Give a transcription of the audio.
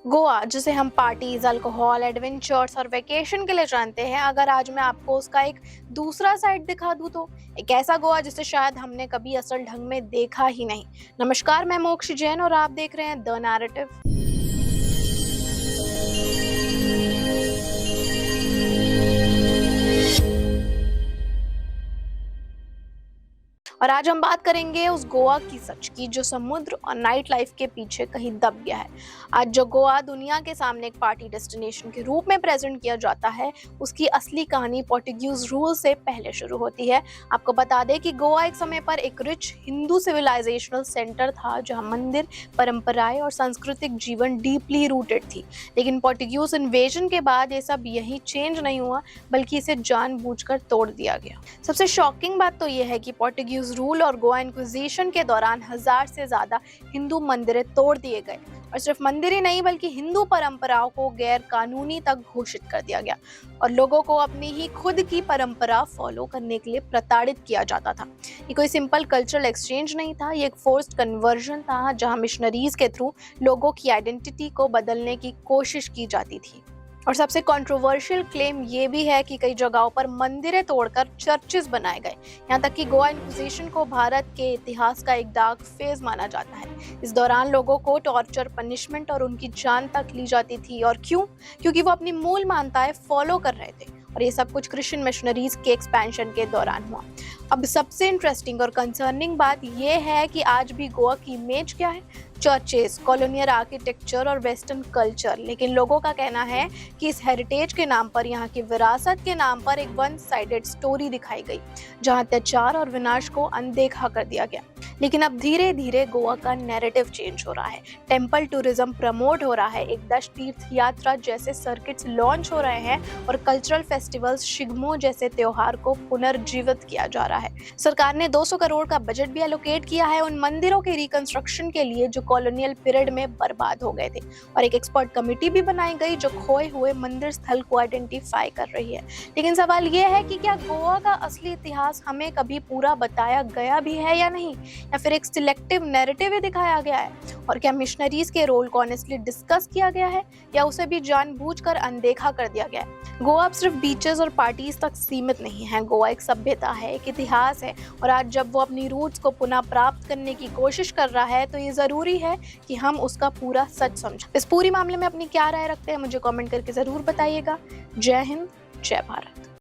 गोवा, जिसे हम parties, alcohol, adventures और वेकेशन के लिए जानते हैं, अगर आज मैं आपको उसका एक दूसरा साइड दिखा दूं तो एक ऐसा गोवा जिसे शायद हमने कभी असल ढंग में देखा ही नहीं। नमस्कार, मैं मोक्ष जैन और आप देख रहे हैं द नैरेटिव। और आज हम बात करेंगे उस गोवा की सच की जो समुद्र और नाइट लाइफ के पीछे कहीं दब गया है। आज जो गोवा दुनिया के सामने एक पार्टी डेस्टिनेशन के रूप में प्रेजेंट किया जाता है, उसकी असली कहानी पोर्टुगीज रूल से पहले शुरू होती है। आपको बता दें कि गोवा एक समय पर एक रिच हिंदू सिविलाइजेशनल सेंटर था, जहां मंदिर, परंपराएं और सांस्कृतिक जीवन डीपली रूटेड थी। लेकिन पोर्टुगीज इन्वेजन के बाद ये सब यही चेंज नहीं हुआ, बल्कि इसे जानबूझकर तोड़ दिया गया। सबसे शॉकिंग बात तो यह है कि पोर्टुगीज रूल और गोवा इंक्विजिशन के दौरान 1000 से ज्यादा हिंदू मंदिरें तोड़ दिए गए, और सिर्फ मंदिर ही नहीं बल्कि हिंदू परंपराओं को गैर कानूनी तक घोषित कर दिया गया और लोगों को अपनी ही खुद की परंपरा फॉलो करने के लिए प्रताड़ित किया जाता था। ये कोई सिंपल कल्चरल एक्सचेंज नहीं था, ये एक फोर्स्ड कन्वर्जन था, जहां मिशनरीज के थ्रू लोगों की आइडेंटिटी को बदलने की कोशिश की जाती थी। और सबसे कंट्रोवर्शियल क्लेम ये भी है कि कई जगहों पर मंदिरें तोड़कर चर्चेस बनाए गए। यहाँ तक कि गोवा इंक्विजिशन को भारत के इतिहास का एक डार्क फेज माना जाता है। इस दौरान लोगों को टॉर्चर, पनिशमेंट और उनकी जान तक ली जाती थी। और क्यों? क्योंकि वो अपनी मूल मान्यताएं फॉलो कर रहे थे, और ये सब कुछ क्रिश्चियन मिशनरीज के एक्सपेंशन के दौरान हुआ। अब सबसे इंटरेस्टिंग और कंसर्निंग बात यह है कि आज भी गोवा की इमेज क्या है? चर्चेस, कॉलोनियल आर्किटेक्चर और वेस्टर्न कल्चर। लेकिन लोगों का कहना है कि इस हेरिटेज के नाम पर, यहाँ की विरासत के नाम पर एक वन साइडेड स्टोरी दिखाई गई, जहाँ अत्याचार और विनाश को अनदेखा कर दिया गया। लेकिन अब धीरे धीरे गोवा का नैरेटिव चेंज हो रहा है। टेम्पल टूरिज्म प्रमोट हो रहा है, एक 10 तीर्थ यात्रा जैसे सर्किट्स लॉन्च हो रहे हैं और कल्चरल फेस्टिवल्स, शिगमो जैसे त्योहार को पुनर्जीवित किया जा रहा है। सरकार ने 200 करोड़ का बजट भी एलोकेट किया है उन मंदिरों के रिकंस्ट्रक्शन के लिए जो कॉलोनियल पीरियड में बर्बाद हो गए थे, और एक एक्सपर्ट कमेटी भी बनाई गई जो खोए हुए मंदिर स्थल को आइडेंटिफाई कर रही है। लेकिन सवाल ये है कि क्या गोवा का असली इतिहास हमें कभी पूरा बताया गया भी है या नहीं, या फिर एक सिलेक्टिव नैरेटिव ही दिखाया गया है? और क्या मिशनरीज के रोल को ऑनेस्टली डिस्कस किया गया है, या उसे भी जानबूझकर अनदेखा कर दिया गया है? गोवा अब सिर्फ बीचेस और पार्टीज तक सीमित नहीं है। गोवा एक सभ्यता है, एक इतिहास है, और आज जब वो अपनी रूट्स को पुनः प्राप्त करने की कोशिश कर रहा है, तो ये जरूरी है कि हम उसका पूरा सच समझें। इस पूरी मामले में अपनी क्या राय रखते हैं, मुझे कमेंट करके जरूर बताइएगा। जय हिंद, जय भारत।